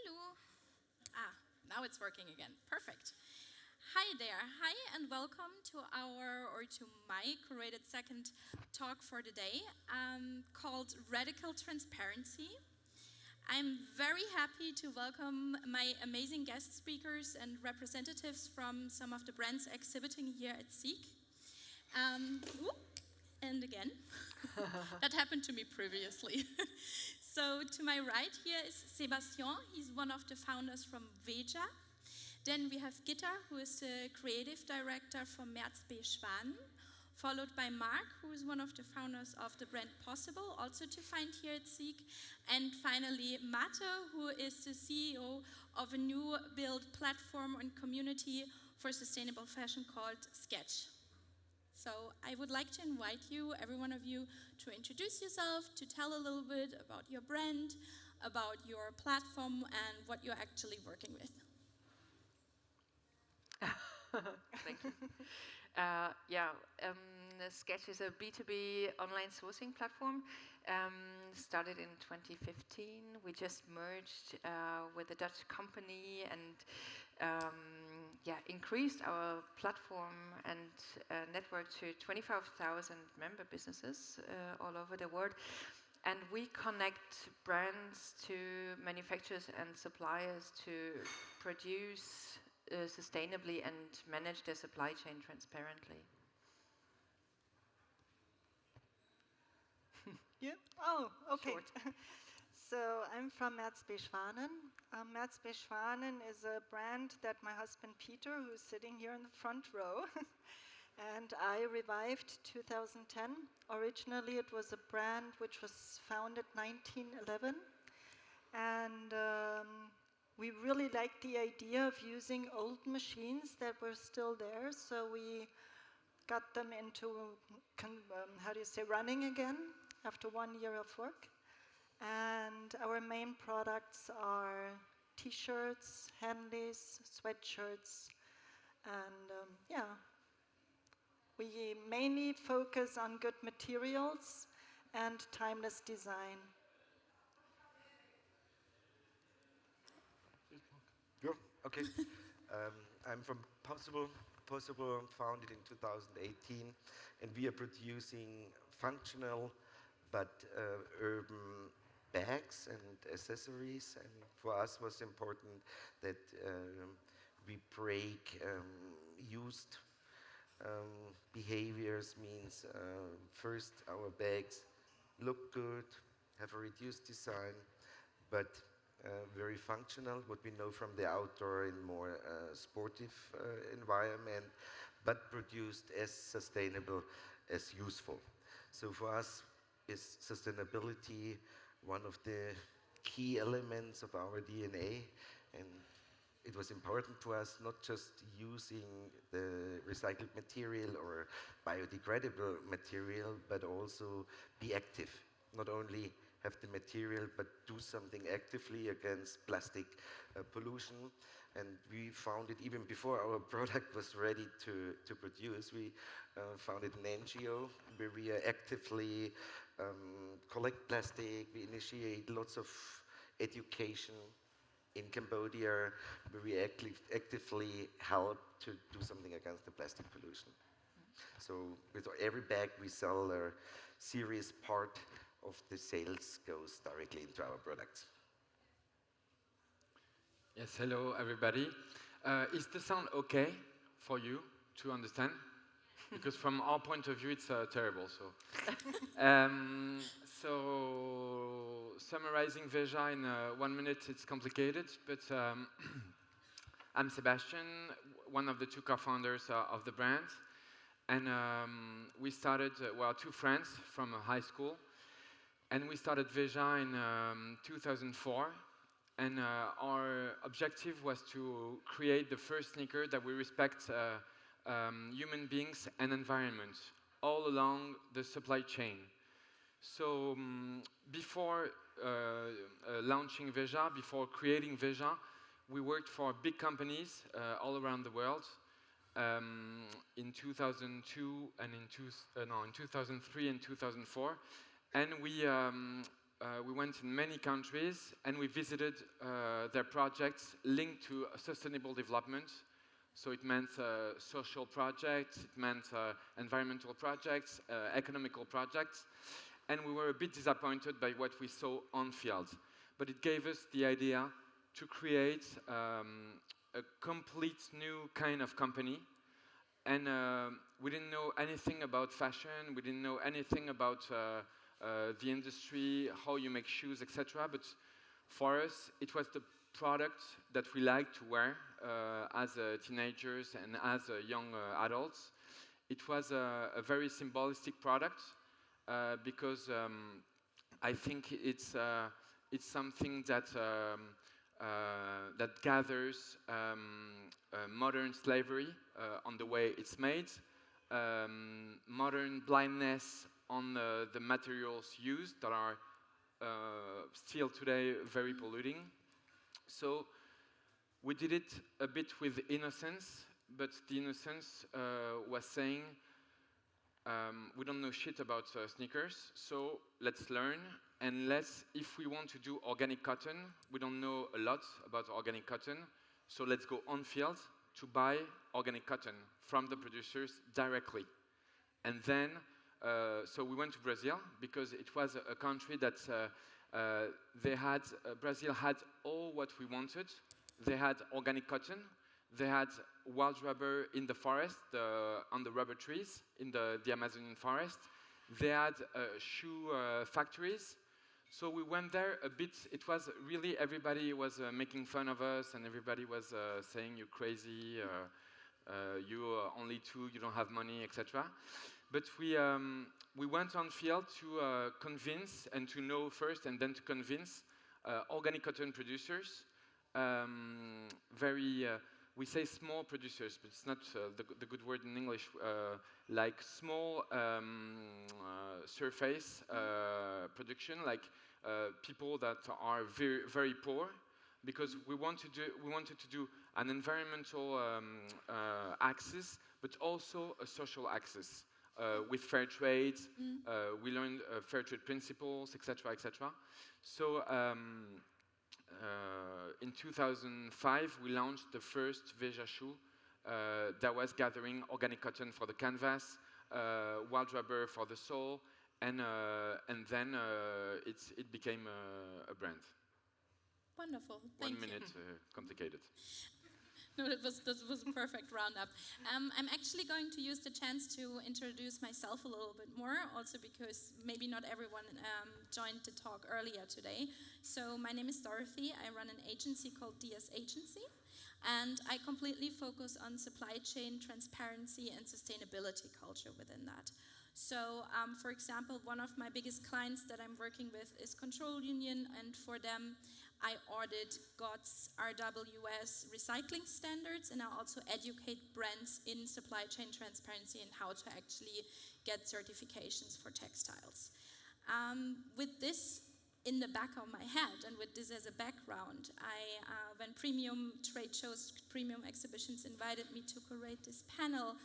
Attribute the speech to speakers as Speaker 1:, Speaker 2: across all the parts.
Speaker 1: Hello. Now it's working again. Perfect. Hi there. Hi and welcome to my curated second talk for the day called Radical Transparency. I'm very happy to welcome my amazing guest speakers and representatives from some of the brands exhibiting here at Sqetch. And again, that happened to me previously. So to my right here is Sébastien. He's one of the founders from Veja. Then we have Gitta, who is the creative director for Merz Schwanen, followed by Marc, who is one of the founders of the brand Possible, also to find here at Sqetch. And finally, Marte, who is the CEO of a new build platform and community for sustainable fashion called Sqetch. So I would like to invite you, every one of you, to introduce yourself, to tell a little bit about your brand, about your platform, and what you're actually working with.
Speaker 2: Thank you. Sqetch is a B2B online sourcing platform. Started in 2015. We just merged with a Dutch company and increased our platform and network to 25,000 member businesses all over the world. And we connect brands to manufacturers and suppliers to produce sustainably and manage their supply chain transparently.
Speaker 3: Yeah. Oh, okay. So I'm from Merz Schwanen. Merz Schwanen is a brand that my husband Peter, who's sitting here in the front row, and I revived 2010. Originally, it was a brand which was founded 1911, and we really liked the idea of using old machines that were still there, so we got them into, running again after 1 year of work. And our main products are t-shirts, handies, sweatshirts, and we mainly focus on good materials and timeless design.
Speaker 4: Yeah, okay. I'm from Possible. Possible founded in 2018, and we are producing functional but urban bags and accessories. And for us, was important that we break used behaviors. Means first, our bags look good, have a reduced design, but very functional, what we know from the outdoor and more sportive environment, but produced as sustainable as useful. So for us is sustainability one of the key elements of our DNA, and it was important to us not just using the recycled material or biodegradable material, but also be active, not only have the material, but do something actively against plastic pollution. And we found it even before our product was ready to produce. We founded an NGO where we actively collect plastic. We initiate lots of education in Cambodia, where we actively help to do something against the plastic pollution. So with every bag we sell, a serious part of the sales goes directly into our products.
Speaker 5: Yes, hello everybody. Is the sound okay for you to understand? Because from our point of view, it's terrible. So, so summarizing Veja in 1 minute, it's complicated. But I'm Sébastien, one of the two co-founders of the brand, and we started. Well, two friends from high school. And we started Veja in 2004, and our objective was to create the first sneaker that we respect human beings and environment all along the supply chain. So before launching Veja, before creating Veja, we worked for big companies all around the world. In 2002 and in 2003 and 2004. And we we went in many countries and we visited their projects linked to sustainable development. So it meant social projects, it meant environmental projects, economical projects, and we were a bit disappointed by what we saw on field. But it gave us the idea to create a complete new kind of company. And we didn't know anything about fashion, we didn't know anything about the industry, how you make shoes, etc. But for us, it was the product that we liked to wear as teenagers and as young adults. It was a very symbolistic product because I think it's something that that gathers modern slavery on the way it's made, modern blindness on the materials used that are still today very polluting. So we did it a bit with innocence, but the innocence was saying, we don't know shit about sneakers, so let's learn, and if we want to do organic cotton, we don't know a lot about organic cotton, so let's go on field to buy organic cotton from the producers directly. And then, so we went to Brazil, because it was a country that Brazil had all what we wanted. They had organic cotton, they had wild rubber in the forest, on the rubber trees in the Amazonian forest. They had shoe factories. So we went there a bit. It was really, everybody was making fun of us, and everybody was saying, you're crazy, you're only two, you don't have money, etc. But we went on field to convince and to know first, and then to convince organic cotton producers, we say small producers, but it's not the good word in English, like small surface production, like people that are very, very poor, because we wanted to do an environmental axis, but also a social axis. With fair trade, we learned fair trade principles, etc., etc. So in 2005, we launched the first Veja shoe that was gathering organic cotton for the canvas, wild rubber for the sole, and then it became a brand.
Speaker 1: Wonderful. Thank you.
Speaker 5: 1 minute, complicated.
Speaker 1: No, that was a perfect roundup. I'm actually going to use the chance to introduce myself a little bit more, also because maybe not everyone joined the talk earlier today. So my name is Dorothee. I run an agency called DS Agency, and I completely focus on supply chain transparency and sustainability culture within that. So, for example, one of my biggest clients that I'm working with is Control Union, and for them, I audit GOTS, RWS recycling standards, and I also educate brands in supply chain transparency and how to actually get certifications for textiles. With this in the back of my head, and with this as a background, when premium trade shows, premium exhibitions invited me to curate this panel,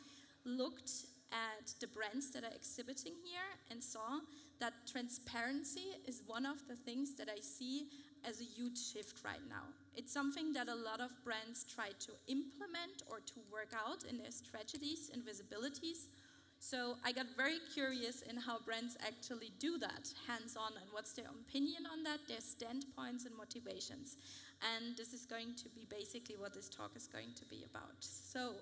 Speaker 1: looked at the brands that are exhibiting here and saw that transparency is one of the things that I see as a huge shift right now. It's something that a lot of brands try to implement or to work out in their strategies and visibilities. So I got very curious in how brands actually do that hands-on, and what's their opinion on that, their standpoints and motivations. And this is going to be basically what this talk is going to be about. So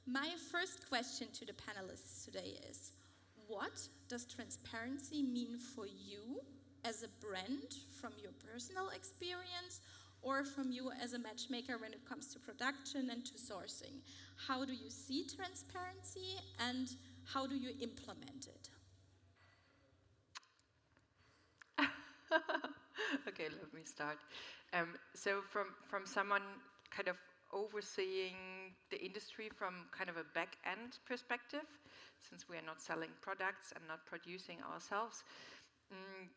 Speaker 1: my first question to the panelists today is, what does transparency mean for you as a brand, from your personal experience, or from you as a matchmaker when it comes to production and to sourcing? How do you see transparency, and how do you implement it?
Speaker 2: Okay, let me start. So from someone kind of overseeing the industry from kind of a back-end perspective, since we are not selling products and not producing ourselves,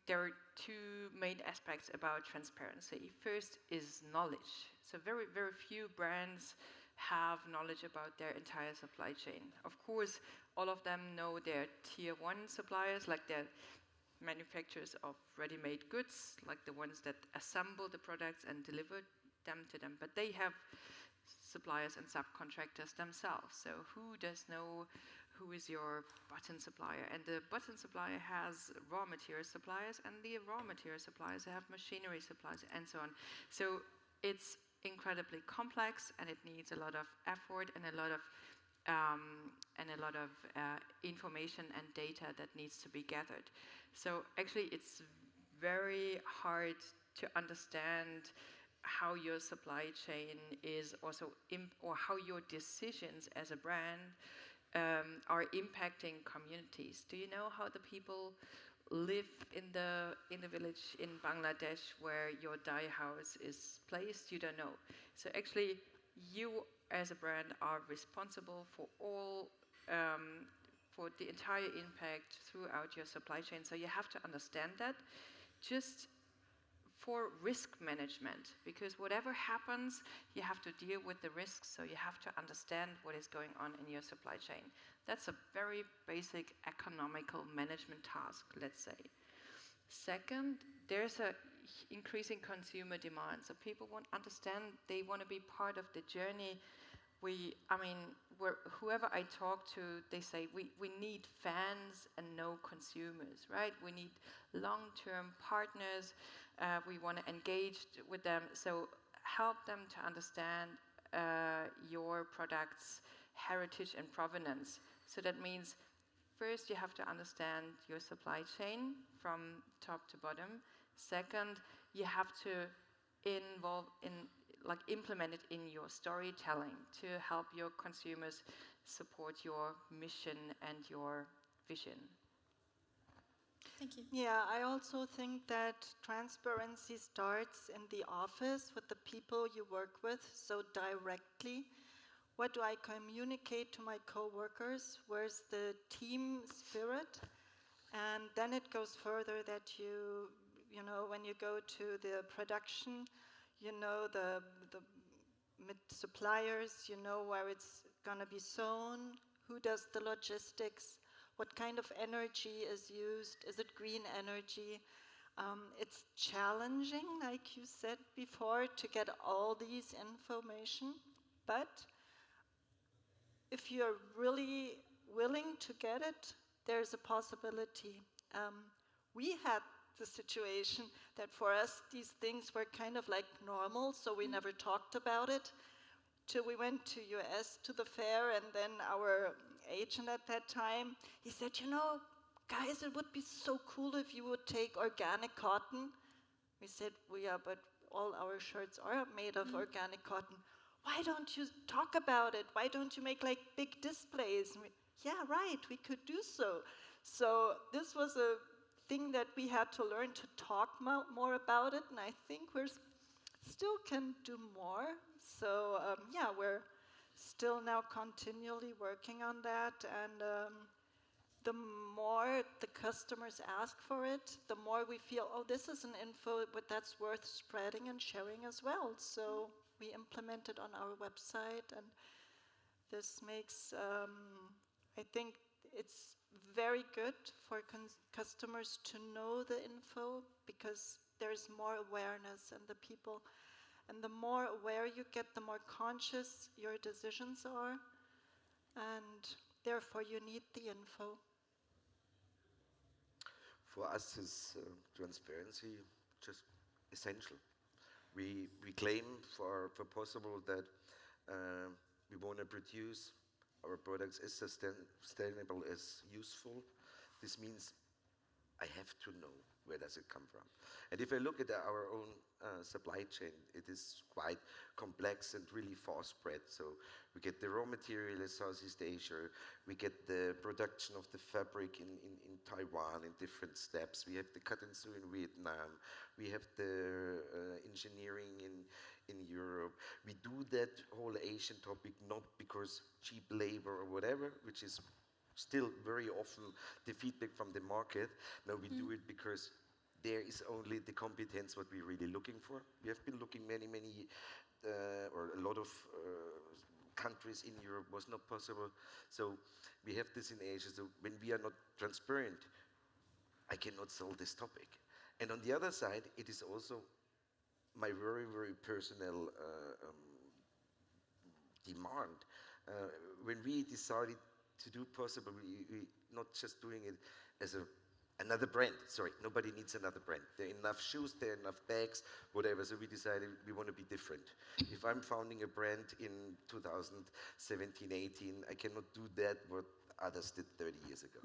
Speaker 2: there are two main aspects about transparency. First is knowledge. So very, very few brands have knowledge about their entire supply chain. Of course, all of them know their tier one suppliers, like their manufacturers of ready-made goods, like the ones that assemble the products and deliver them to them, but they have suppliers and subcontractors themselves. So who does know who is your button supplier? And the button supplier has raw material suppliers, and the raw material suppliers have machinery suppliers, and so on. So it's incredibly complex, and it needs a lot of effort and a lot of information and data that needs to be gathered. So actually, it's very hard to understand how your supply chain is also, or how your decisions as a brand are impacting communities. Do you know how the people live in the village in Bangladesh where your dye house is placed? You don't know. So actually, you as a brand are responsible for all, for the entire impact throughout your supply chain. So you have to understand that, just for risk management, because whatever happens, you have to deal with the risks, so you have to understand what is going on in your supply chain. That's a very basic economical management task, let's say. Second, there's a increasing consumer demand, so people want to understand, they want to be part of the journey. Whoever I talk to, they say we need fans and no consumers, right? We need long-term partners. We want to engage with them. So help them to understand your product's heritage and provenance. So that means first you have to understand your supply chain from top to bottom. Second, you have to implement it in your storytelling to help your consumers support your mission and your vision.
Speaker 1: Thank you.
Speaker 3: Yeah, I also think that transparency starts in the office with the people you work with, so directly. What do I communicate to my coworkers? Where's the team spirit? And then it goes further that you know, when you go to the production, you know the suppliers, you know where it's gonna be sewn, who does the logistics, what kind of energy is used, is it green energy? It's challenging, like you said before, to get all these information, but if you're really willing to get it, there's a possibility. We had the situation that for us these things were kind of like normal, so we never talked about it till we went to US to the fair, and then our agent at that time, he said, you know, guys, it would be so cool if you would take organic cotton. We said, well, yeah, but all our shirts are made of organic cotton. Why don't you talk about it? Why don't you make like big displays? Yeah, right, we could do so. So this was a thing that we had to learn to talk more about it, and I think we're still can do more. So yeah, we're still now continually working on that, and the more the customers ask for it, the more we feel, oh, this is an info but that's worth spreading and sharing as well. So we implement it on our website, and this makes, I think it's very good for customers to know the info, because there's more awareness in the people. And the more aware you get, the more conscious your decisions are. And therefore, you need the info.
Speaker 4: For us, is transparency just essential. We claim for possible that we want to produce our products as sustainable as useful. This means I have to know where does it come from. And if I look at our own supply chain, it is quite complex and really far spread. So we get the raw material in Southeast Asia, we get the production of the fabric in Taiwan in different steps, we have the cut and sew in Vietnam, we have the engineering in Europe. We do that whole Asian topic not because cheap labor or whatever, which is still very often the feedback from the market. No, we do it because there is only the competence what we're really looking for. We have been looking many, or a lot of countries in Europe was not possible. So we have this in Asia. So when we are not transparent, I cannot solve this topic. And on the other side, it is also my very, very personal demand. When we decided to do possible, we not just doing it as another brand. Sorry, nobody needs another brand. There are enough shoes, there are enough bags, whatever. So we decided we want to be different. If I'm founding a brand in 2017, 18, I cannot do that what others did 30 years ago.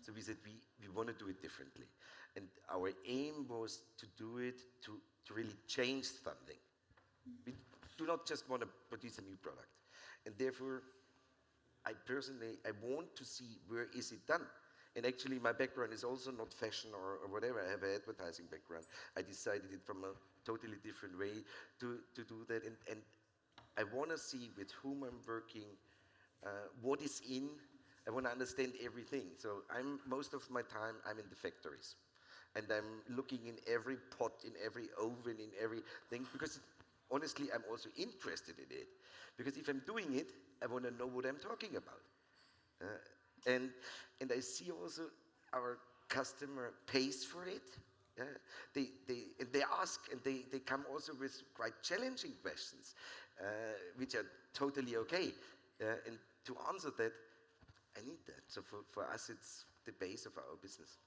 Speaker 4: So we said we want to do it differently. And our aim was to do it to really change something. We do not just want to produce a new product. And therefore, I want to see where is it done. And actually, my background is also not fashion or whatever. I have an advertising background. I decided it from a totally different way to do that. And I want to see with whom I'm working, what is in. I want to understand everything. So most of my time, I'm in the factories. And I'm looking in every pot, in every oven, in everything. Because honestly, I'm also interested in it. Because if I'm doing it, I want to know what I'm talking about. And I see also our customer pays for it. They ask, and they come also with quite challenging questions, which are totally okay. And to answer that, I need that. So for us, it's the base of our business.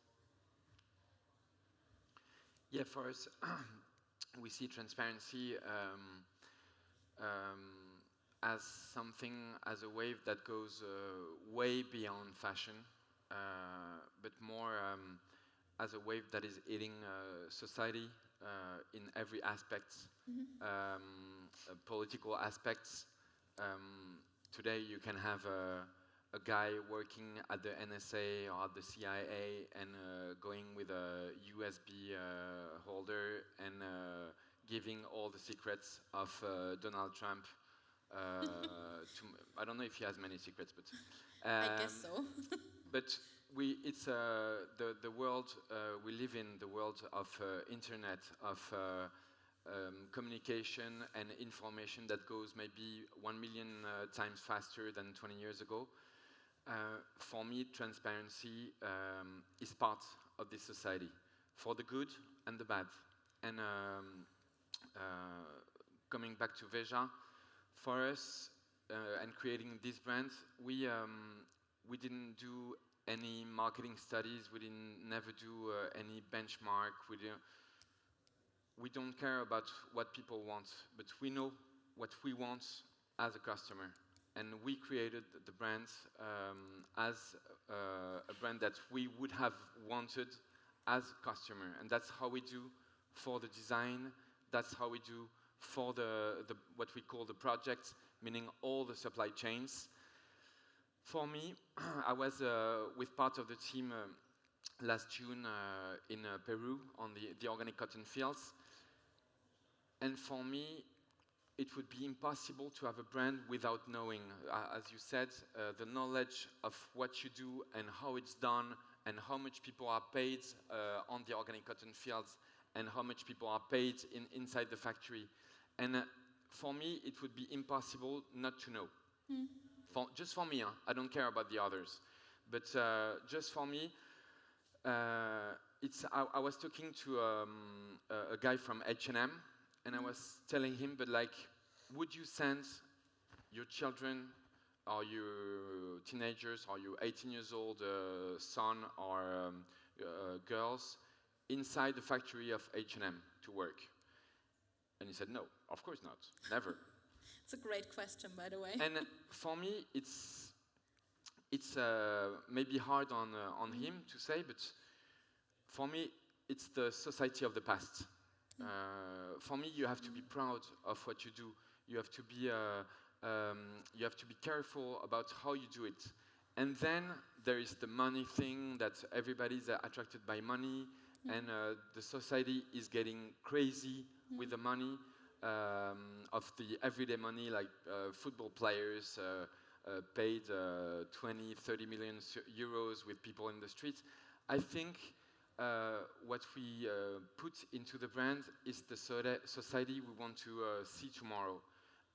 Speaker 5: Yeah, for us, we see transparency as something, as a wave that goes way beyond fashion, but more as a wave that is eating society in every aspect, political aspects. Today you can have a guy working at the NSA or at the CIA and going with a USB holder and giving all the secrets of Donald Trump. I don't know if he has many secrets, but
Speaker 1: I guess so.
Speaker 5: but it's the world we live in, the world of internet, of communication and information that goes maybe 1 million times faster than 20 years ago. For me, transparency is part of this society, for the good and the bad. And coming back to Veja, for us and creating this brand, we didn't do any marketing studies. We didn't never do any benchmark. We don't care about what people want, but we know what we want as a customer. And we created the brand as a brand that we would have wanted as a customer. And that's how we do for the design. That's how we do for what we call the projects, meaning all the supply chains. For me, I was with part of the team last June in Peru on the organic cotton fields. And for me, it would be impossible to have a brand without knowing, as you said, the knowledge of what you do and how it's done and how much people are paid on the organic cotton fields and how much people are paid inside the factory. And for me, it would be impossible not to know. Just for me, I don't care about the others. But just for me, I was talking to a guy from H&M, and I was telling him, but like, would you send your children or your teenagers or your 18 years old son or girls inside the factory of H&M to work? And he said, no, of course not, never.
Speaker 1: It's a great question, by the way.
Speaker 5: And for me, it's maybe hard on him to say, but for me, it's the society of the past. For me, you have to be proud of what you do. You have to be careful about how you do it. And then there is the money thing, that everybody's attracted by money, and the society is getting crazy with the money of the everyday money, like football players paid 20, 30 million euros with people in the streets. I think what we put into the brand is the society we want to see tomorrow.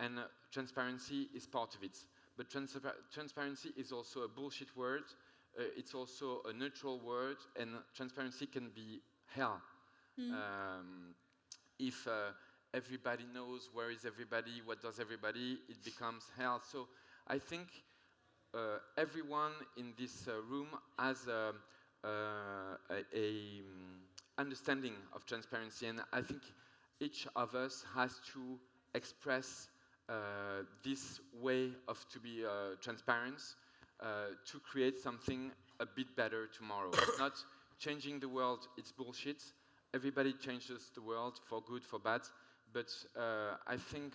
Speaker 5: And transparency is part of it. But transparency is also a bullshit word it's also a neutral word, and transparency can be hell. If everybody knows where is everybody, what does everybody, it becomes hell. So I think everyone in this room has understanding of transparency, and I think each of us has to express this way of to be transparent to create something a bit better tomorrow. Not changing the world, it's bullshit. Everybody changes the world for good, for bad, but I think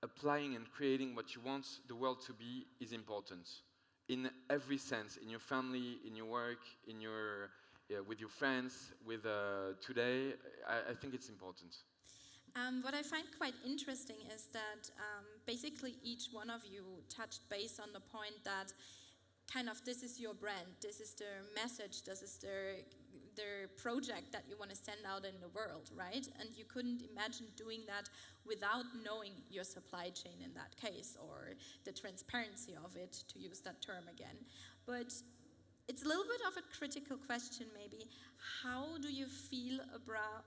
Speaker 5: applying and creating what you want the world to be is important in every sense, in your family, in your work, in your with your friends, with today. I think it's important.
Speaker 1: What I find quite interesting is that basically each one of you touched base on the point that kind of this is your brand, this is their message, this is their project that you want to send out in the world, right? And you couldn't imagine doing that without knowing your supply chain in that case, or the transparency of it, to use that term again. But it's a little bit of a critical question maybe. How do you feel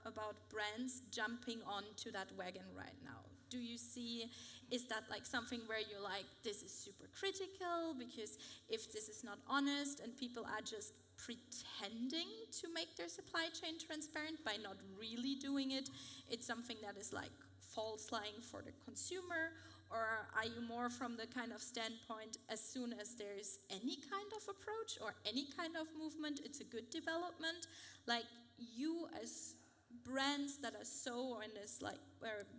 Speaker 1: about brands jumping onto that wagon right now? Do you see, is that like something where you're like, this is super critical, because if this is not honest and people are just pretending to make their supply chain transparent by not really doing it, it's something that is like false lying for the consumer? Or are you more from the kind of standpoint, as soon as there's any kind of approach or any kind of movement, it's a good development? Like you as brands that are so, or in this like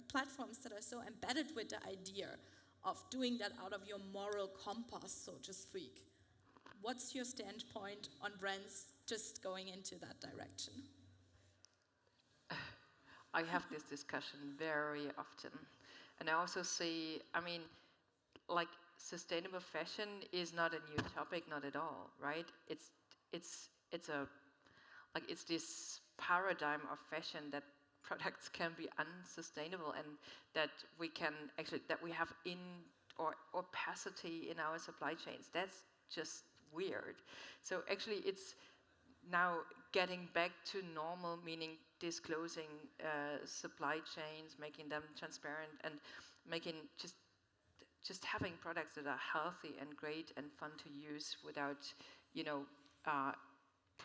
Speaker 1: platforms that are so embedded with the idea of doing that out of your moral compass, so to speak. What's your standpoint on brands just going into that direction?
Speaker 2: I have this discussion very often. And I also see, I mean, like sustainable fashion is not a new topic, not at all, right? It's this paradigm of fashion that products can be unsustainable, and that we can actually, that we have opacity in our supply chains. That's just weird. So actually it's now getting back to normal, meaning disclosing supply chains, making them transparent, and making just having products that are healthy and great and fun to use without,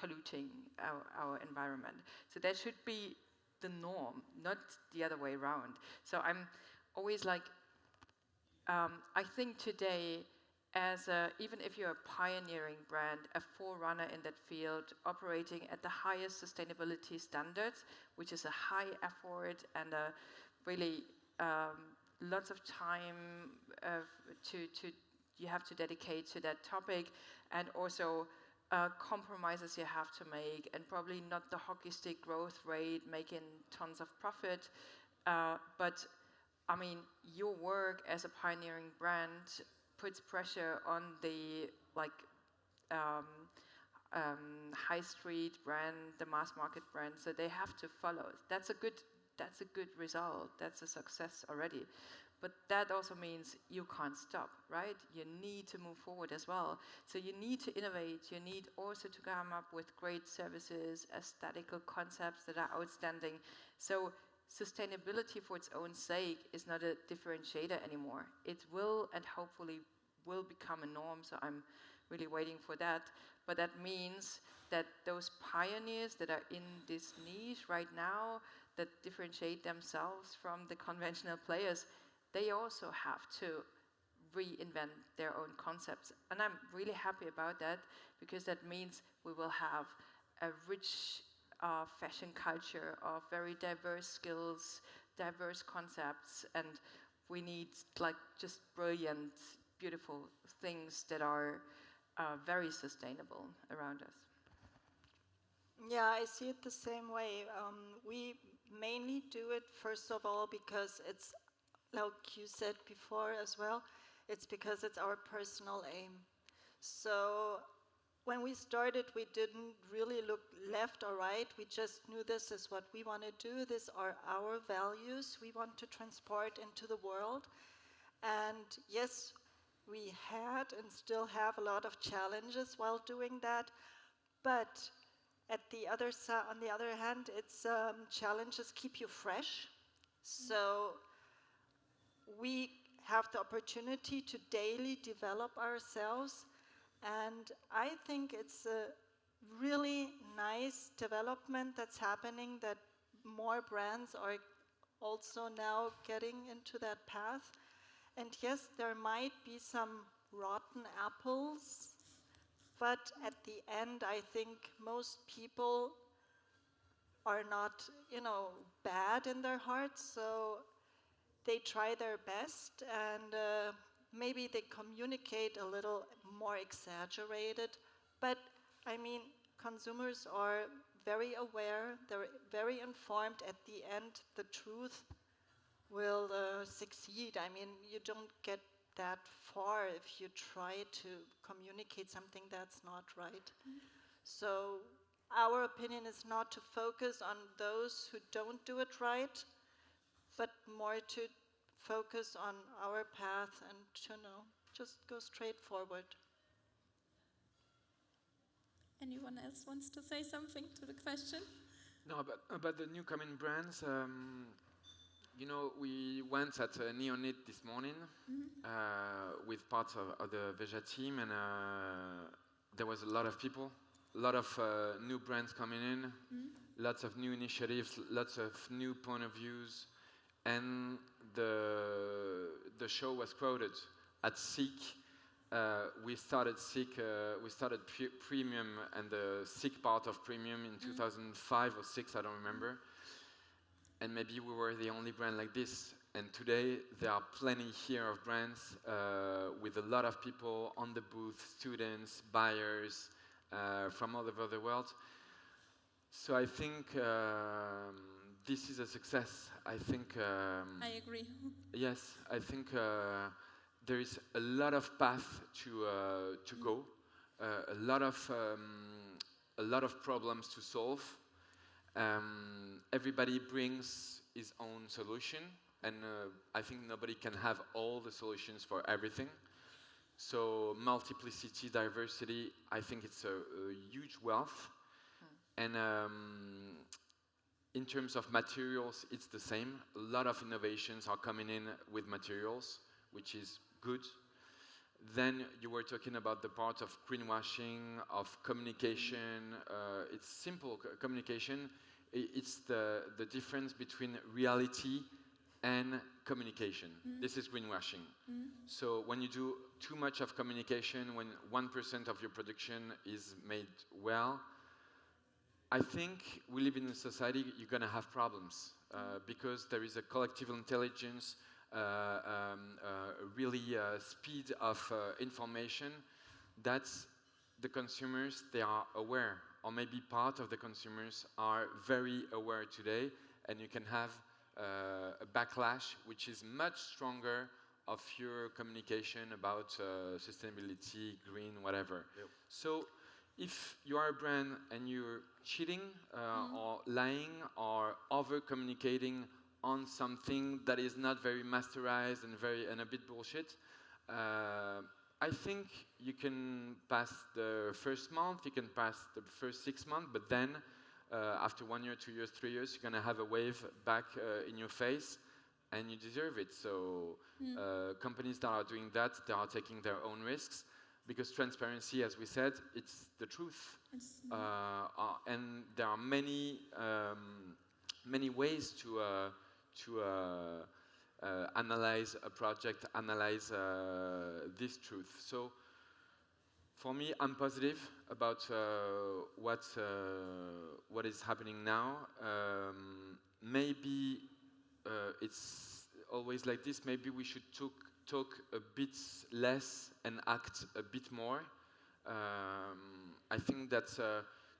Speaker 2: polluting our environment. So that should be the norm, not the other way around. So I'm always like, I think today, even if you're a pioneering brand, a forerunner in that field, operating at the highest sustainability standards, which is a high effort and a really lots of time you have to dedicate to that topic, and also compromises you have to make, and probably not the hockey stick growth rate, making tons of profit, but I mean, your work as a pioneering brand puts pressure on the high street brand, the mass market brand, so they have to follow. That's a good result. That's a success already. But that also means you can't stop, right? You need to move forward as well. So you need to innovate. You need also to come up with great services, aesthetical concepts that are outstanding. So sustainability for its own sake is not a differentiator anymore. It will, and hopefully will, become a norm, so I'm really waiting for that. But that means that those pioneers that are in this niche right now, that differentiate themselves from the conventional players, they also have to reinvent their own concepts. And I'm really happy about that, because that means we will have a rich fashion culture of very diverse skills, diverse concepts, and we need like just brilliant, beautiful things that are very sustainable around us.
Speaker 3: Yeah, I see it the same way. We mainly do it, first of all, because it's, like you said before as well, it's because it's our personal aim. So when we started, we didn't really look left or right. We just knew this is what we want to do. These are our values we want to transport into the world. And yes, we had and still have a lot of challenges while doing that, but on the other hand, it's challenges keep you fresh. So we have the opportunity to daily develop ourselves, and I think it's a really nice development that's happening, that more brands are also now getting into that path. And yes, there might be some rotten apples, but at the end, I think most people are not, bad in their hearts, so they try their best, and maybe they communicate a little more exaggerated, but I mean, consumers are very aware, they're very informed. At the end, the truth will succeed. I mean, you don't get that far if you try to communicate something that's not right. So our opinion is not to focus on those who don't do it right, but more to focus on our path and to just go straight forward.
Speaker 1: Anyone else wants to say something to the question?
Speaker 5: No, about the new coming brands, we went at Neonit this morning with parts of the Veja team, and there was a lot of people, a lot of new brands coming in, lots of new initiatives, lots of new point of views, and the show was crowded. At Sqetch, we started premium and the Sqetch part of premium in 2005 or 6, I don't remember. And maybe we were the only brand like this. And today there are plenty here of brands with a lot of people on the booth, students, buyers from all over the world. So I think this is a success. I think.
Speaker 1: I agree.
Speaker 5: Yes, I think there is a lot of path to go, a lot of problems to solve. Everybody brings his own solution, and I think nobody can have all the solutions for everything. So multiplicity, diversity, I think it's a huge wealth. And in terms of materials, it's the same. A lot of innovations are coming in with materials, which is good. Then you were talking about the part of greenwashing, of communication. It's simple communication. It's the difference between reality and communication. This is greenwashing. So when you do too much of communication, when 1% of your production is made well, I think we live in a society, you're going to have problems because there is a collective intelligence, really speed of information that the consumers, they are aware, or maybe part of the consumers are very aware today, and you can have a backlash which is much stronger of your communication about sustainability, green, whatever. Yep. So if you are a brand and you're cheating or lying or over-communicating on something that is not very masterized and a bit bullshit, I think you can pass the first month, you can pass the first 6 months, but then after 1 year, 2 years, 3 years, you're going to have a wave back in your face, and you deserve it. So companies that are doing that, they are taking their own risks, because transparency, as we said, it's the truth. And there are many ways to analyze a project, analyze this truth. So for me, I'm positive about what is happening now. Maybe it's always like this. Maybe we should talk a bit less and act a bit more. I think that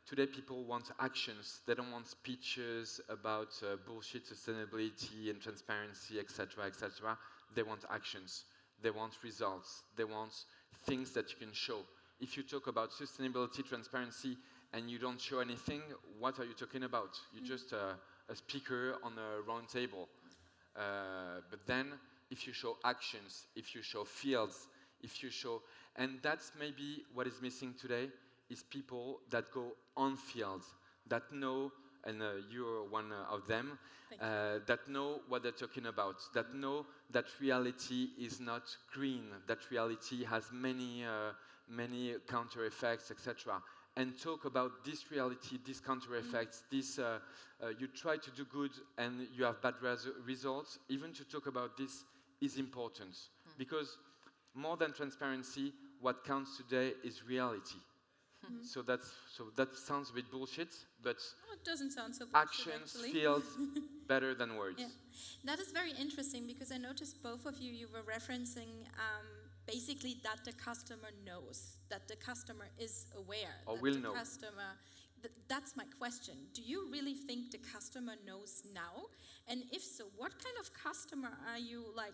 Speaker 5: today people want actions. They don't want speeches about bullshit sustainability and transparency, etc., etc. They want actions. They want results. They want things that you can show. If you talk about sustainability, transparency, and you don't show anything, what are you talking about? You're just a speaker on a round table. But then, if you show actions, if you show fields, if you show. And that's maybe what is missing today, is people that go on field, that know, and you're one of them, that know what they're talking about, that know that reality is not green, that reality has many counter effects, etc. And talk about this reality, these counter effects, this, you try to do good and you have bad results. Even to talk about this is important, because more than transparency, what counts today is reality. So that sounds a bit bullshit, but
Speaker 1: it doesn't sound so bullshit,
Speaker 5: actions
Speaker 1: actually.
Speaker 5: feels better than words.
Speaker 1: Yeah. That is very interesting, because I noticed both of you were referencing basically that the customer knows, that the customer is aware.
Speaker 5: Or
Speaker 1: that
Speaker 5: will
Speaker 1: the
Speaker 5: know.
Speaker 1: Customer, that's my question. Do you really think the customer knows now? And if so, what kind of customer are you like?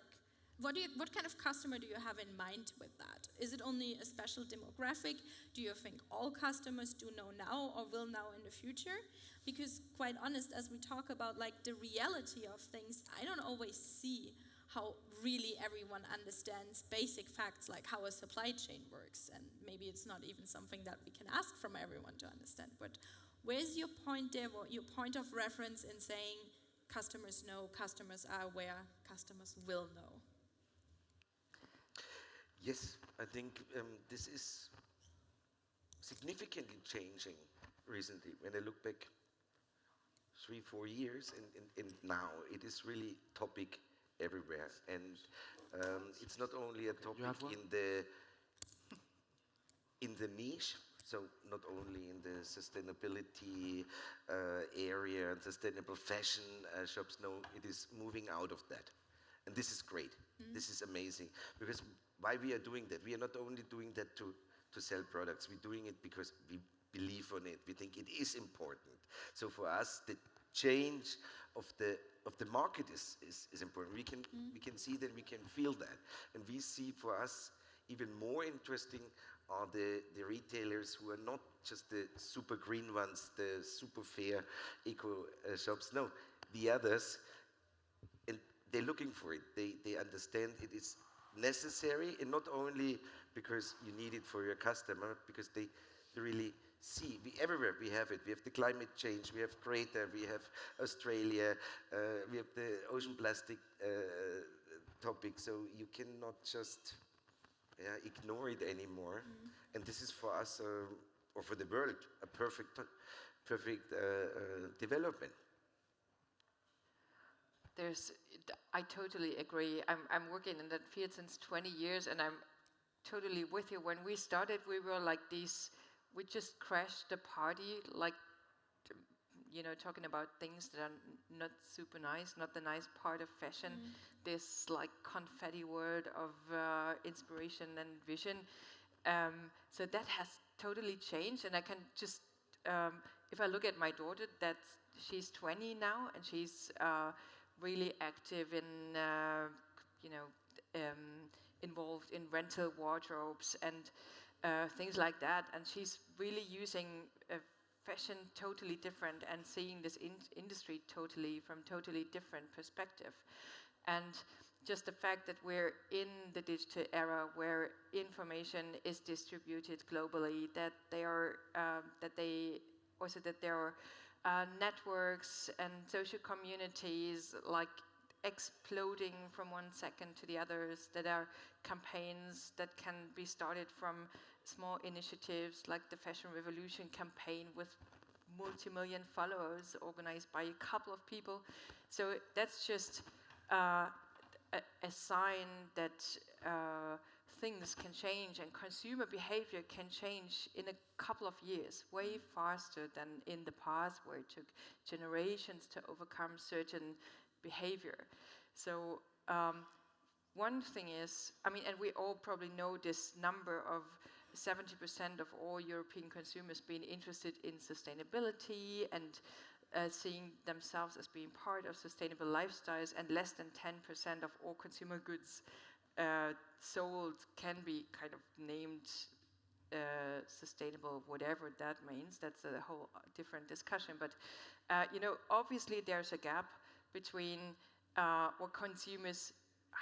Speaker 1: What kind of customer do you have in mind with that? Is it only a special demographic? Do you think all customers do know now or will know in the future? Because quite honest, as we talk about like the reality of things, I don't always see how really everyone understands basic facts like how a supply chain works. And maybe it's not even something that we can ask from everyone to understand. But where's your point there, your point of reference in saying customers know, customers are aware, customers will know?
Speaker 4: Yes, I think this is significantly changing recently. When I look back 3-4 years, and now it is really topic everywhere. And it's not only a topic in the niche, so not only in the sustainability area and sustainable fashion shops. No, it is moving out of that. And this is great. This is amazing. Because why we are doing that? We are not only doing that to sell products. We're doing it because we believe on it. We think it is important. So for us, the change of the market is important. We can see that, we can feel that. And we see for us even more interesting are the retailers who are not just the super green ones, the super fair eco shops. No, the others, and they're looking for it. They understand it is necessary, and not only because you need it for your customer, because they really see. Everywhere we have it. We have the climate change, we have Greta, we have Australia, we have the ocean plastic topic, so you cannot just ignore it anymore. And this is for us, or for the world, a perfect development.
Speaker 2: I totally agree. I'm working in that field since 20 years, and I'm totally with you. When we started, we were like these, we just crashed the party, like, you know, talking about things that are not super nice, not the nice part of fashion. This like confetti world of inspiration and vision. So that has totally changed, and I can just, if I look at my daughter, she's 20 now, and she's really active in, involved in rental wardrobes and things like that. And she's really using fashion totally different and seeing this industry from totally different perspective. And just the fact that we're in the digital era where information is distributed globally, that there are networks and social communities like exploding from one second to the others, that are campaigns that can be started from small initiatives like the Fashion Revolution campaign with multi-million followers organized by a couple of people. So that's just a sign that things can change and consumer behavior can change in a couple of years, way faster than in the past, where it took generations to overcome certain behavior. So one thing is, I mean, and we all probably know this number of 70% of all European consumers being interested in sustainability and seeing themselves as being part of sustainable lifestyles, and less than 10% of all consumer goods sold can be kind of named sustainable, whatever that means. That's a whole different discussion. But obviously there's a gap between what consumers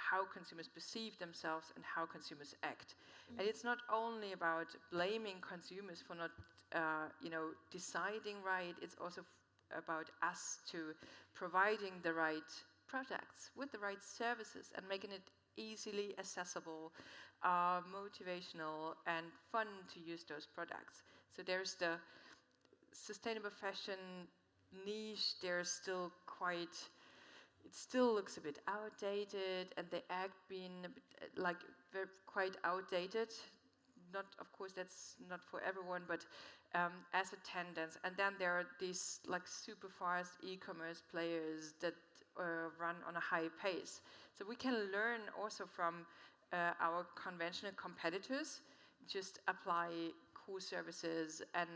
Speaker 2: how consumers perceive themselves and how consumers act. And it's not only about blaming consumers for not, deciding right. It's also about us to providing the right products with the right services and making it easily accessible, motivational, and fun to use those products. So there's the sustainable fashion niche. There's still it still looks a bit outdated, and the act being a bit, quite outdated. Not, of course, that's not for everyone, but as a tendency. And then there are these super fast e-commerce players that run on a high pace. So we can learn also from our conventional competitors, just apply cool services and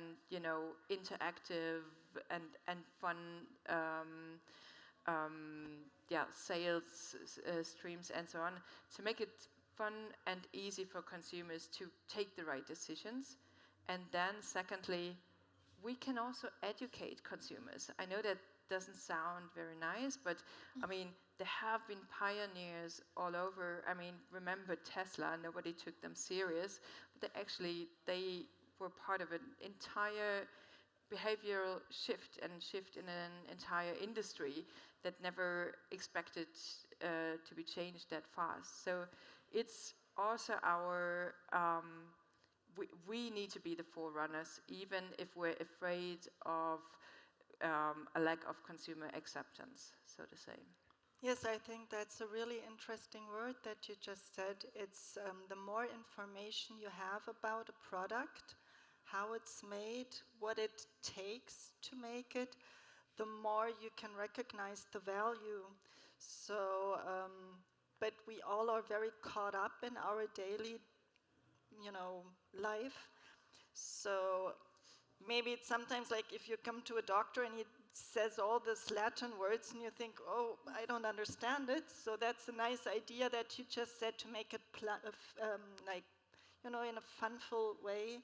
Speaker 2: interactive and fun sales streams and so on, to make it fun and easy for consumers to take the right decisions. And then secondly, we can also educate consumers. I know that doesn't sound very nice, but I mean, there have been pioneers all over. I mean, remember Tesla, nobody took them serious, but they were part of an entire behavioral shift in an entire industry that never expected to be changed that fast. So it's also our, we need to be the forerunners, even if we're afraid of a lack of consumer acceptance, so to say.
Speaker 3: Yes, I think that's a really interesting word that you just said. It's the more information you have about a product, how it's made, what it takes to make it, the more you can recognize the value. So, but we all are very caught up in our daily, life. So maybe it's sometimes like if you come to a doctor and he says all these Latin words and you think, oh, I don't understand it. So that's a nice idea that you just said, to make it in a funful way,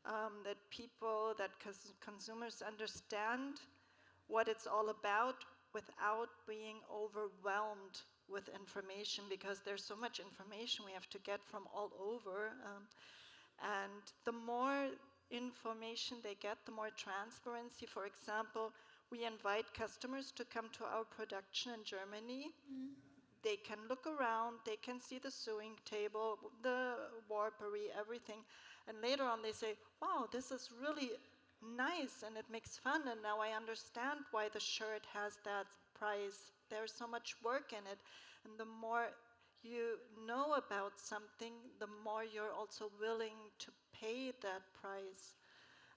Speaker 3: that people, that consumers understand what it's all about without being overwhelmed with information, because there's so much information we have to get from all over. And the more information they get, the more transparency. For example, we invite customers to come to our production in Germany. They can look around, they can see the sewing table, the warpery, everything. And later on they say, wow, this is really nice and it makes fun, and now I understand why the shirt has that price. There's so much work in it. And the more you know about something, the more you're also willing to pay that price.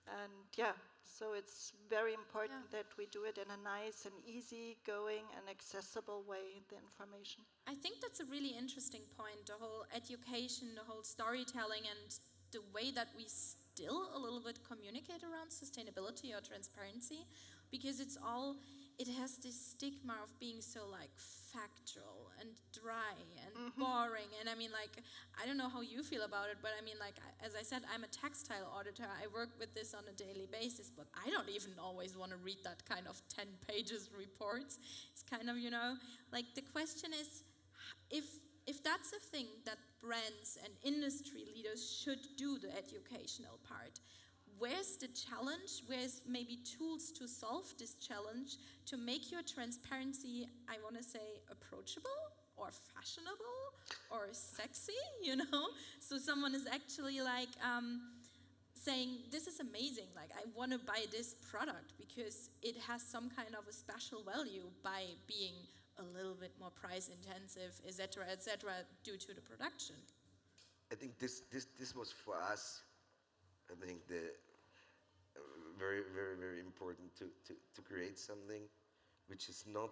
Speaker 3: And so it's very important that we do it in a nice and easy-going and accessible way, the information.
Speaker 1: I think that's a really interesting point, the whole education, the whole storytelling, and the way that we still a little bit communicate around sustainability or transparency, because it has this stigma of being so factual and dry and boring. And I mean, I don't know how you feel about it, but I mean, as I said, I'm a textile auditor. I work with this on a daily basis, but I don't even always want to read that kind of 10 pages reports. It's kind of, the question is, if that's a thing that brands and industry leaders should do, the educational part, where's the challenge? Where's maybe tools to solve this challenge, to make your transparency, I want to say, approachable or fashionable or sexy, So someone is actually saying, this is amazing, I want to buy this product because it has some kind of a special value by being a little bit more price intensive, etc., due to the production.
Speaker 4: I think this was for us, I think very, very, very important to create something which is not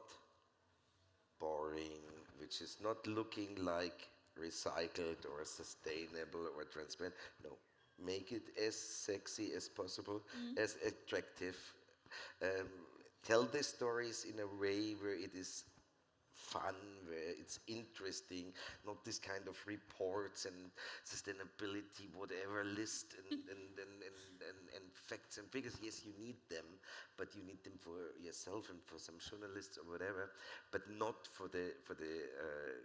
Speaker 4: boring, which is not looking like recycled or sustainable or transparent. No, make it as sexy as possible, as attractive. Tell the stories in a way where it is fun, where it's interesting, not this kind of reports and sustainability, whatever list and facts and figures. Yes, you need them, but you need them for yourself and for some journalists or whatever, but not for the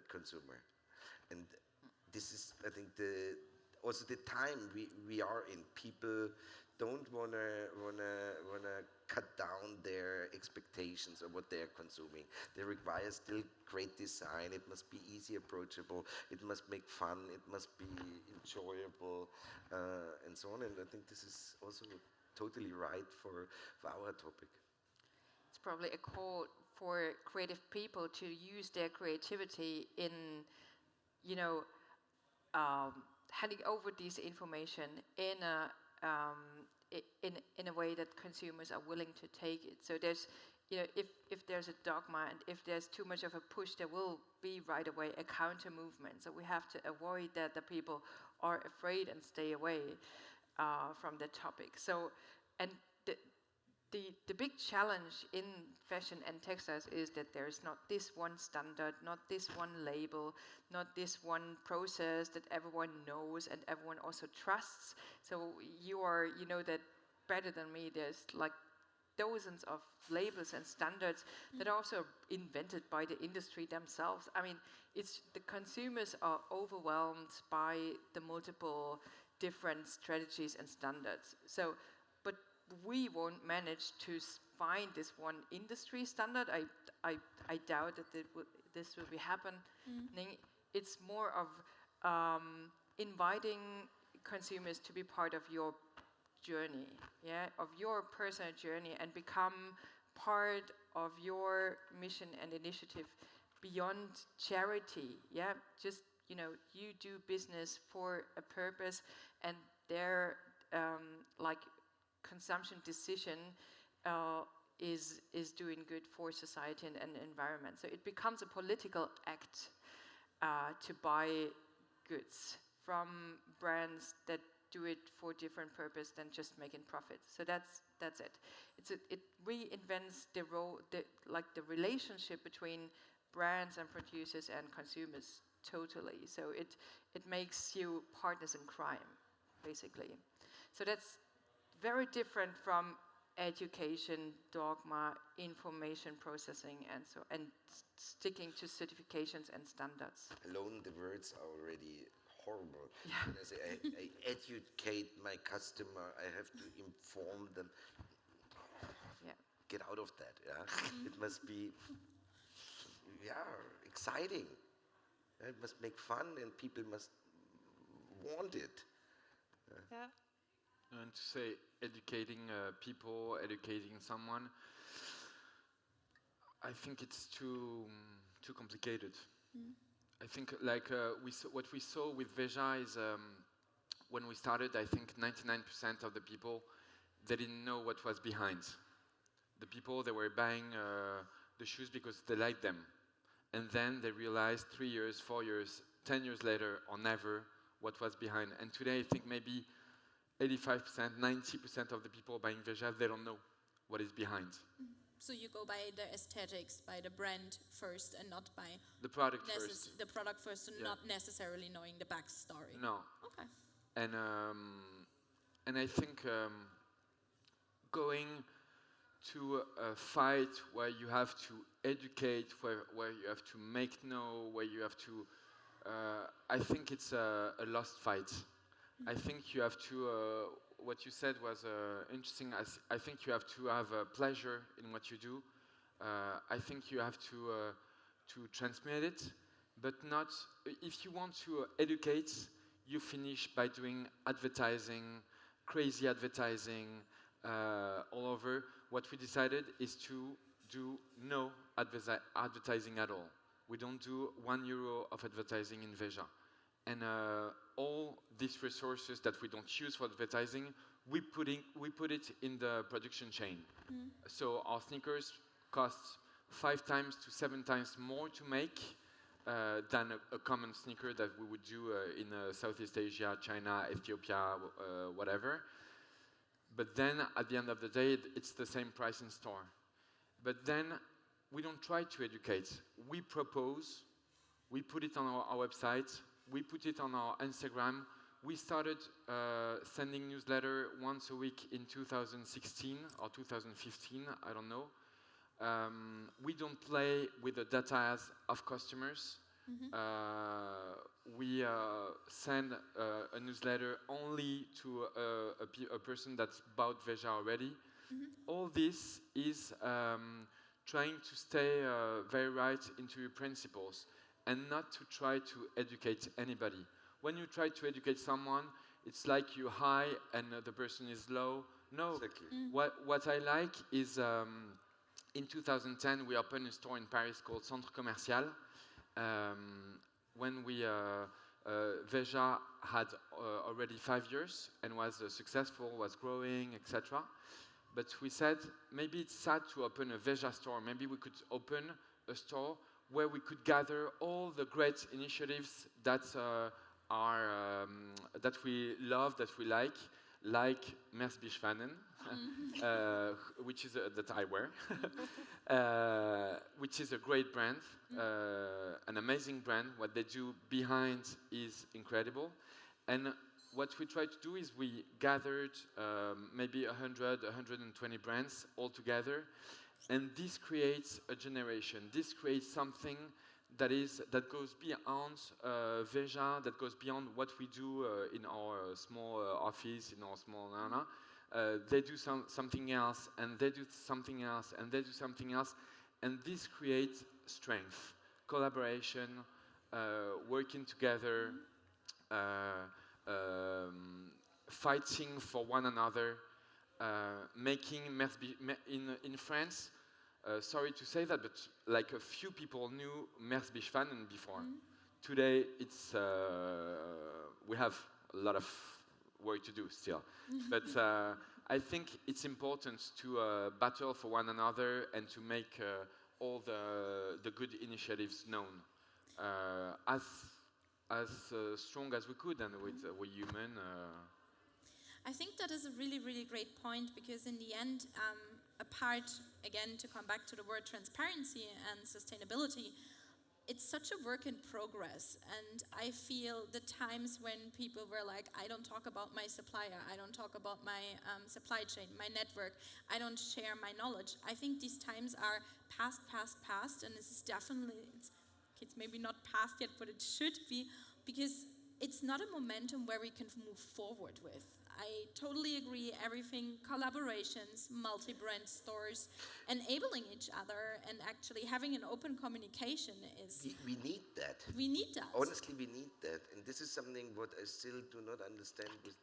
Speaker 4: consumer. And this is, I think, also the time we are in. People don't wanna cut down their expectations of what they are consuming. They require still great design. It must be easy, approachable. It must make fun. It must be enjoyable, and so on. And I think this is also totally right for our topic.
Speaker 2: It's probably a call for creative people to use their creativity in, handing over this information in a way that consumers are willing to take it. So there's, if there's a dogma and if there's too much of a push, there will be right away a counter movement. So we have to avoid that the people are afraid and stay away from the topic. So, and the big challenge in fashion and textiles is that there's not this one standard, not this one label, not this one process that everyone knows and everyone also trusts. So you know that better than me. There's like dozens of labels and standards that are also invented by the industry themselves. I mean, the consumers are overwhelmed by the multiple different strategies and standards. So, but we won't manage to find this one industry standard. I doubt that this will be happening. It's more of inviting consumers to be part of your journey, of your personal journey, and become part of your mission and initiative beyond charity. Just you do business for a purpose, and their consumption decision is doing good for society and environment. So it becomes a political act to buy goods from brands that do it for different purpose than just making profit. So that's it. It reinvents the relationship between brands and producers and consumers totally. So it makes you partners in crime, basically. So that's very different from education, dogma, information processing, and sticking to certifications and standards.
Speaker 4: Alone, the words are already horrible. When I say I educate my customer, I have to inform them. Get out of that. It must be exciting. It must make fun, and people must want it.
Speaker 5: And to say educating people, educating someone, I think it's too complicated. I think what we saw with Veja is when we started, I think 99% of the people, they didn't know what was behind. The people, they were buying the shoes because they liked them. And then they realized 3 years, 4 years, 10 years later, or never, what was behind. And today, I think maybe 85%, 90% of the people buying Veja, they don't know what is behind.
Speaker 1: So you go by the aesthetics, by the brand first, and not by
Speaker 5: the product first.
Speaker 1: The product first, and not necessarily knowing the backstory.
Speaker 5: No.
Speaker 1: Okay.
Speaker 5: And I think going to a fight where you have to educate, where you have to make know, where you have to, I think it's a lost fight. I think you have to, what you said was interesting. I think you have to have pleasure in what you do. I think you have to transmit it, but not, if you want to educate, you finish by doing advertising, crazy advertising all over. What we decided is to do no advertising at all. We don't do €1 of advertising in Veja. And all these resources that we don't use for advertising, we put it in the production chain. So our sneakers cost 5 times to 7 times more to make than a common sneaker that we would do in Southeast Asia, China, Ethiopia, whatever. But then at the end of the day, it's the same price in store. But then we don't try to educate. We propose, we put it on our website, we put it on our Instagram. We started sending newsletter once a week in 2016 or 2015, I don't know. We don't play with the data of customers. We send a newsletter only to a person that's bought Veja already. All this is trying to stay very right into your principles and not to try to educate anybody. When you try to educate someone, it's like you're high and the person is low. No,
Speaker 4: Exactly.
Speaker 5: what I like is in 2010 we opened a store in Paris called Centre Commercial. When we Veja had already 5 years and was successful, was growing, etc. But we said maybe it's sad to open a Veja store. Maybe we could open a store where we could gather all the great initiatives that that we love, that we like Merz Schwanen, which is that I wear, which is a great brand, an amazing brand. What they do behind is incredible, and what we try to do is we gathered maybe 100, 120 brands all together, and this creates a generation. This creates something that goes beyond Veja, that goes beyond what we do in our small office, in our small nana. They do something else, and they do something else, and they do something else, and this creates strength, collaboration, working together, fighting for one another, making Merz in France. Sorry to say that, but like a few people knew Merz Schwanen before. Today, it's we have a lot of work to do still. But I think it's important to battle for one another and to make all the good initiatives known as strong as we could, and we're human.
Speaker 1: I think that is a really, really great point, because in the end, apart, again, to come back to the word transparency and sustainability, it's such a work in progress. And I feel the times when people were like, I don't talk about my supplier, I don't talk about my supply chain, my network, I don't share my knowledge. I think these times are past, and this is definitely, it's maybe not past yet, but it should be, because it's not a momentum where we can move forward with. I totally agree, everything, collaborations, multi-brand stores, enabling each other and actually having an open communication is...
Speaker 4: We need that.
Speaker 1: We need that.
Speaker 4: Honestly, we need that. And this is something what I still do not understand with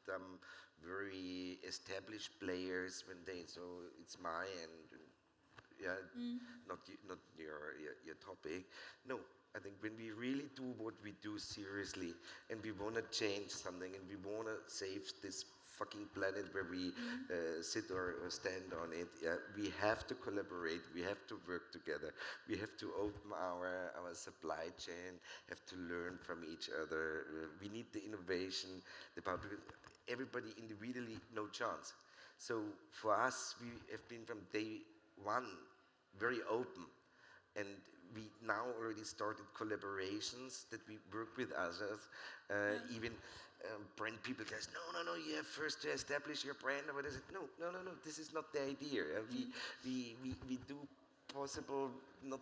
Speaker 4: very established players when they, so it's my and not your topic. No. I think when we really do what we do seriously, and we want to change something, and we want to save this fucking planet where we sit or stand on it, we have to collaborate, we have to work together, we have to open our supply chain, have to learn from each other, we need the innovation, everybody individually, no chance. So for us, we have been from day one very open, and we now already started collaborations that we work with others, even brand people guys, no, you have first to establish your brand, or what is it? No, this is not the idea. We do possible not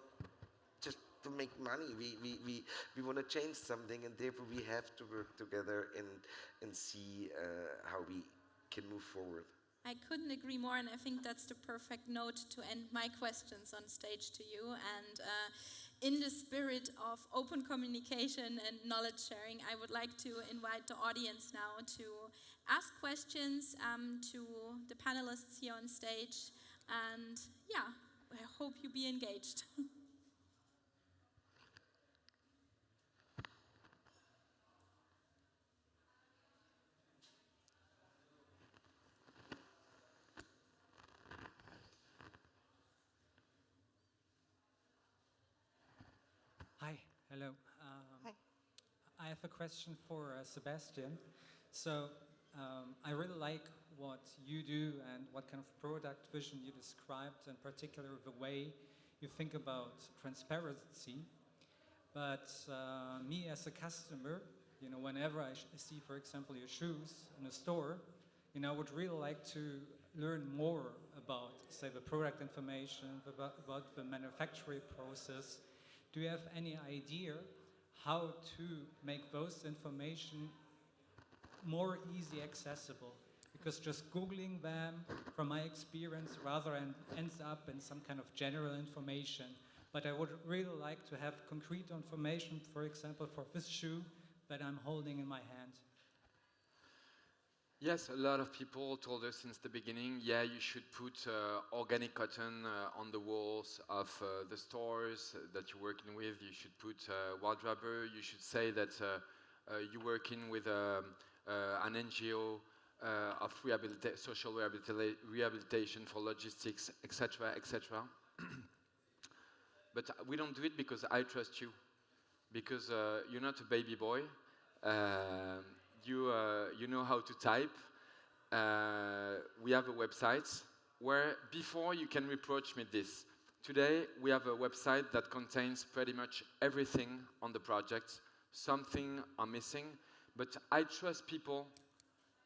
Speaker 4: just to make money, we want to change something, and therefore we have to work together and see how we can move forward.
Speaker 1: I couldn't agree more, and I think that's the perfect note to end my questions on stage to you. And in the spirit of open communication and knowledge sharing, I would like to invite the audience now to ask questions to the panelists here on stage. And yeah, I hope you be engaged.
Speaker 6: Hi, hello.
Speaker 3: Hi.
Speaker 6: I have a question for Sébastien. So I really like what you do and what kind of product vision you described, in particular the way you think about transparency. But me as a customer, whenever I see, for example, your shoes in a store, I would really like to learn more about, say, the product information, about the manufacturing process. Do you have any idea how to make those information more easy accessible. Because just Googling them, from my experience, rather ends up in some kind of general information. But I would really like to have concrete information, for example, for this shoe that I'm holding in my hand.
Speaker 5: Yes, a lot of people told us since the beginning, yeah, you should put organic cotton on the walls of the stores that you're working with. You should put wardrobe. You should say that you're working with an NGO of social rehabilitation for logistics, etc., etc. But we don't do it because I trust you, because you're not a baby boy. You know how to type. We have a website where before you can reproach me this. Today we have a website that contains pretty much everything on the project. Something are missing, but I trust people.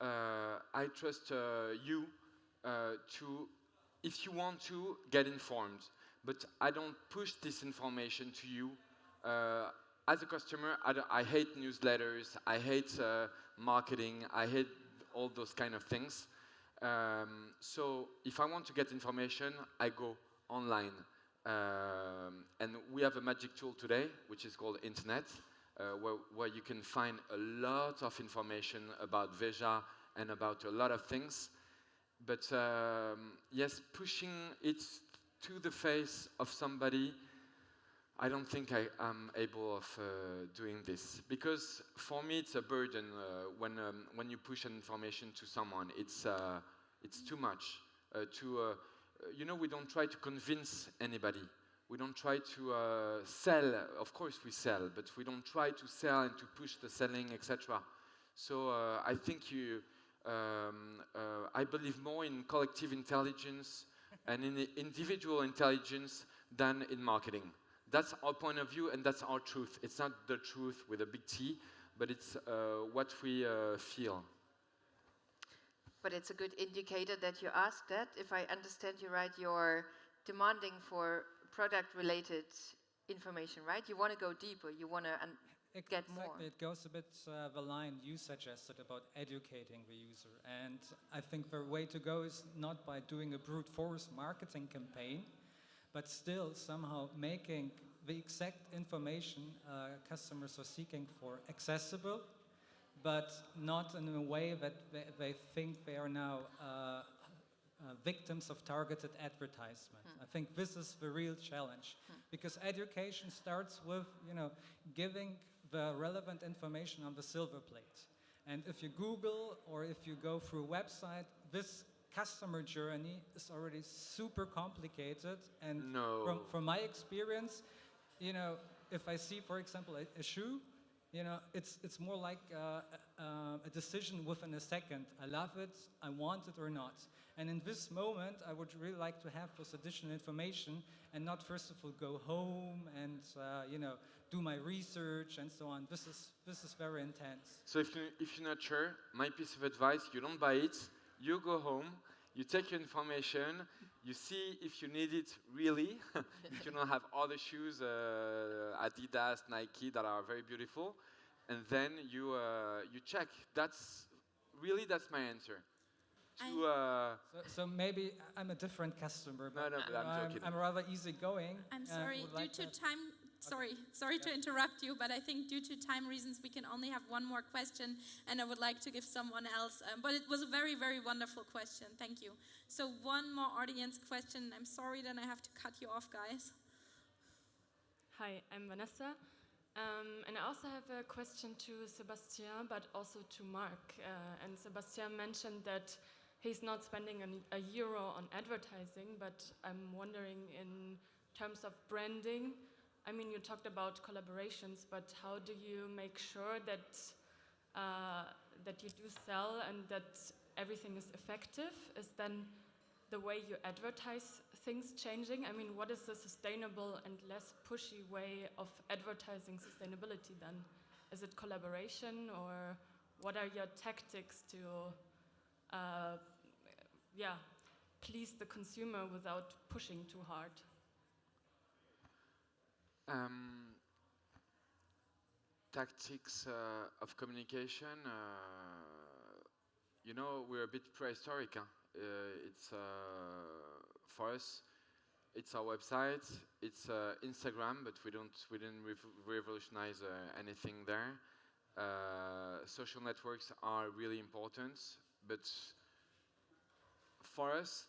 Speaker 5: I trust you to, if you want to, get informed. But I don't push this information to you. As a customer, I hate newsletters, I hate marketing, I hate all those kind of things. So if I want to get information, I go online. And we have a magic tool today, which is called Internet, where you can find a lot of information about Veja and about a lot of things. But yes, pushing it to the face of somebody, I don't think I am able of doing this, because for me it's a burden when you push an information to someone. It's too much. You know, we don't try to convince anybody. We don't try to sell. Of course we sell, but we don't try to sell and to push the selling, etc. So I think I believe more in collective intelligence and in individual intelligence than in marketing. That's our point of view, and that's our truth. It's not the truth with a big T, but it's what we feel.
Speaker 2: But it's a good indicator that you ask that. If I understand you right, you're demanding for product-related information, right? You want to go deeper. You want to get more.
Speaker 6: Exactly. It goes a bit the line you suggested about educating the user. And I think the way to go is not by doing a brute force marketing campaign, but still somehow making the exact information customers are seeking for accessible, but not in a way that they think they are now victims of targeted advertisement. I think this is the real challenge, because education starts with, giving the relevant information on the silver plate. And if you Google or if you go through a website, this customer journey is already super complicated. And from my experience, if I see, for example, a shoe, it's more like a decision within a second. I love it, I want it or not. And in this moment, I would really like to have this additional information and not first of all go home and do my research and so on. This is very intense.
Speaker 5: So if you're not sure, my piece of advice: you don't buy it. You go home, you take your information, you see if you need it really, if you don't have other shoes, Adidas, Nike, that are very beautiful, and then you check. That's my answer.
Speaker 6: So maybe I'm a different customer, but
Speaker 5: no, but I'm joking.
Speaker 6: I'm rather easygoing.
Speaker 1: I'm sorry, due to time. Sorry to interrupt you, but I think due to time reasons we can only have one more question, and I would like to give someone else. But it was a very, very wonderful question. Thank you. So one more audience question. I'm sorry that I have to cut you off, guys.
Speaker 7: Hi, I'm Vanessa. And I also have a question to Sébastien, but also to Marc. And Sébastien mentioned that he's not spending a euro on advertising, but I'm wondering in terms of branding. I mean, you talked about collaborations, but how do you make sure that that you do sell and that everything is effective? Is then the way you advertise things changing? I mean, what is the sustainable and less pushy way of advertising sustainability then? Is it collaboration, or what are your tactics to please the consumer without pushing too hard?
Speaker 5: tactics of communication, you know, we're a bit prehistoric. Huh? It's for us. It's our website. It's Instagram, but we didn't revolutionize anything there. Social networks are really important, but for us,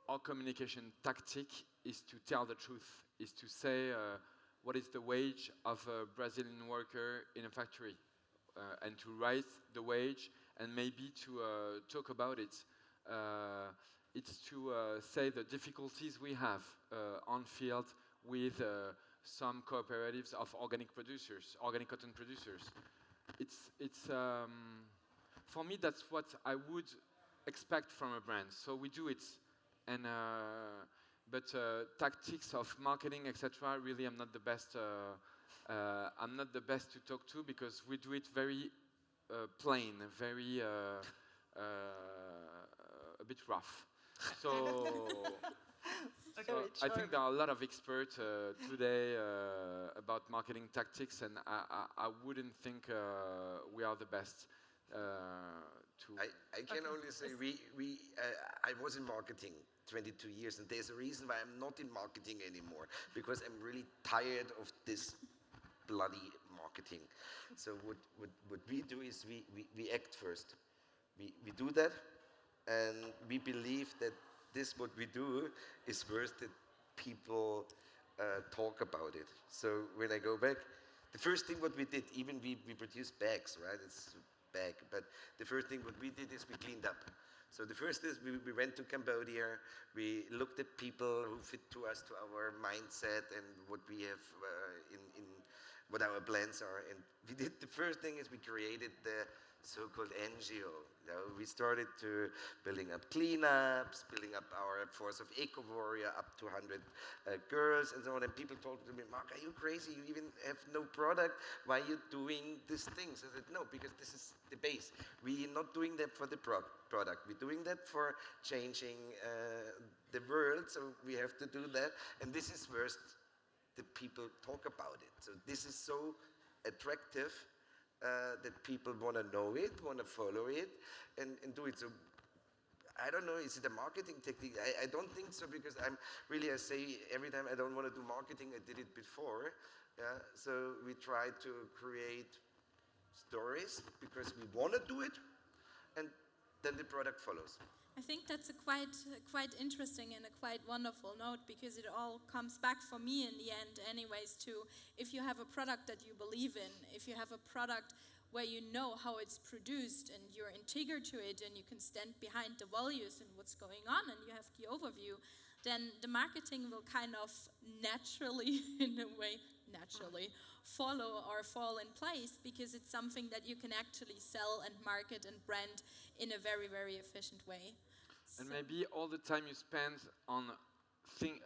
Speaker 5: our communication tactic is to tell the truth, is to say what is the wage of a Brazilian worker in a factory, and to write the wage and maybe to talk about it. It's to say the difficulties we have on field with some cooperatives of organic producers, organic cotton producers. It's for me, that's what I would expect from a brand. So we do it, and but tactics of marketing, etc. Really, I'm not the best. I'm not the best to talk to because we do it very plain, very a bit rough. So. So I think there are a lot of experts today about marketing tactics, and I wouldn't think we are the best to.
Speaker 4: I can only say I was in marketing 22 years, and there's a reason why I'm not in marketing anymore, because I'm really tired of this bloody marketing. So what we do is we act first. We do that, and we believe that this, what we do, is worth that people talk about it. So when I go back, the first thing what we did, even we produced bags, right? It's a bag, but the first thing what we did is we cleaned up. So the first is we went to Cambodia, we looked at people who fit to us, to our mindset and what we have in what our plans are. And we did, the first thing is we created the so-called NGO. We started to building up cleanups, building up our force of eco-warrior, up to 100 girls and so on. And people told me, Marc, are you crazy? You even have no product. Why are you doing these things? I said, no, because this is the base. We're not doing that for the product. We're doing that for changing the world. So we have to do that. And this is where the people talk about it. So this is so attractive that people want to know it, want to follow it, and do it. So I don't know, is it a marketing technique? I don't think so, because I say every time I don't want to do marketing, I did it before. Yeah? So we try to create stories because we want to do it, and then the product follows.
Speaker 1: I think that's a quite interesting and a quite wonderful note, because it all comes back for me in the end anyways to, if you have a product that you believe in, if you have a product where you know how it's produced and you're integral to it and you can stand behind the values and what's going on and you have the overview, then the marketing will kind of naturally, in a way, follow or fall in place, because it's something that you can actually sell and market and brand in a very, very efficient way.
Speaker 5: And maybe all the time you spend on thinking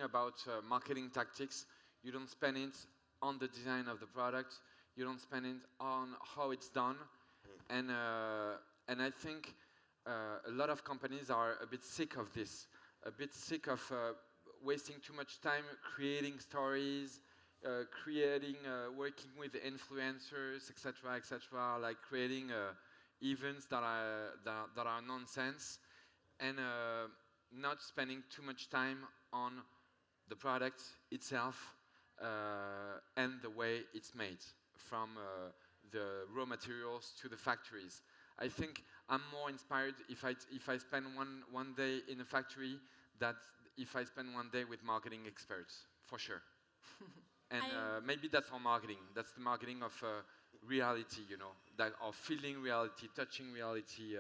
Speaker 5: about marketing tactics, you don't spend it on the design of the product, you don't spend it on how it's done, and I think a lot of companies are a bit sick of this, a bit sick of wasting too much time creating stories, working with influencers, etc., like creating events that are nonsense, and not spending too much time on the product itself and the way it's made, from the raw materials to the factories. I think I'm more inspired if I spend one day in a factory than if I spend one day with marketing experts, for sure. And maybe that's our marketing. That's the marketing of reality, you know, that of feeling reality, touching reality,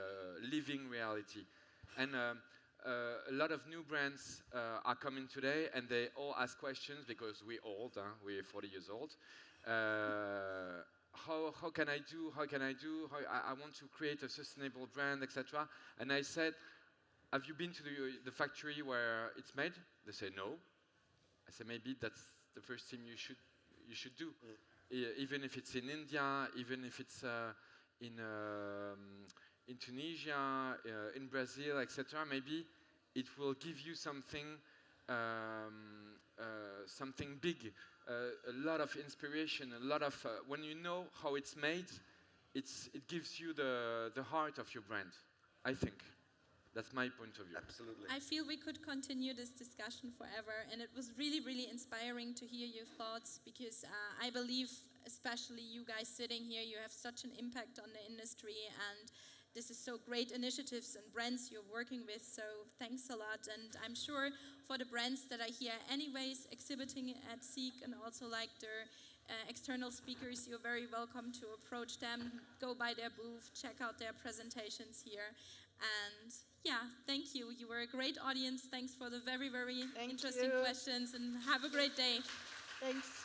Speaker 5: living reality. And a lot of new brands are coming today, and they all ask questions, because we're old, we're 40 years old. How can I do? I want to create a sustainable brand, etc. And I said, have you been to the factory where it's made? They say no. I said, maybe that's the first thing you should do. Even if it's in India, even if it's in Tunisia, in Brazil, etc. Maybe it will give you something something big, a lot of inspiration, a lot of, when you know how it's made, it gives you the heart of your brand, I think. That's my point of view.
Speaker 4: Absolutely.
Speaker 1: I feel we could continue this discussion forever, and it was really, really inspiring to hear your thoughts, because I believe, especially you guys sitting here, you have such an impact on the industry, and this is so great initiatives and brands you're working with, so thanks a lot. And I'm sure for the brands that are here anyways exhibiting at Seek, and also like their external speakers, you're very welcome to approach them, go by their booth, check out their presentations here. And yeah, thank you. You were a great audience. Thanks for the very, very interesting questions, and have a great day.
Speaker 3: Thanks.